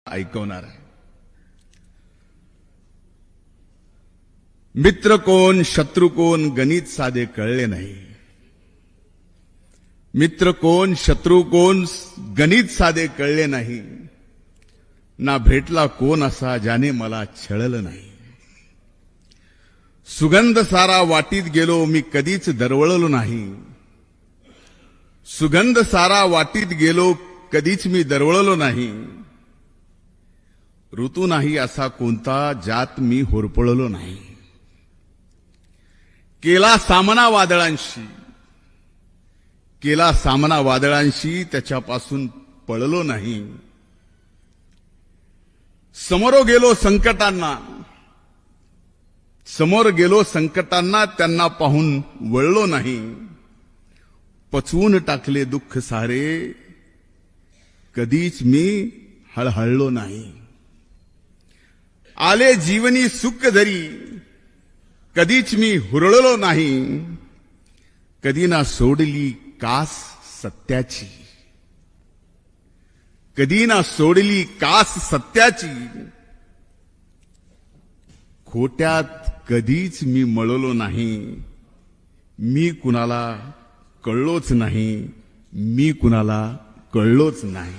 ऐकवणार आहे. मित्र कोण शत्रू कोण गणित साधे कळले नाही. मित्र कोण शत्रू कोण गणित साधे कळले नाही. ना भेटला कोण असा ज्याने मला छळलं नाही. सुगंध सारा वाटीत गेलो मी कधीच दरवळलो नाही. सुगंध सारा वाटीत गेलो कधीच मी दरवळलो नाही. ऋतू नाही असा कोणता ज्यात मी होरपळलो नाही. केला सामना वादळांशी, केला सामना वादळांशी त्याच्यापासून पळलो नाही. समोर गेलो संकटांना, समोर गेलो संकटांना त्यांना पाहून वळलो नाही. पचवून टाकले दुःख सारे कधीच मी हळहळलो नाही. आले जीवनी सुख जरी कधीच मी हुरळलो नाही. कधी ना सोडली कास सत्याची, कधी ना सोडली कास सत्याची. खोट्यात कधीच मी मळलो नाही. मी कुणाला कळलोच नाही, मी कुणाला कळलोच नाही.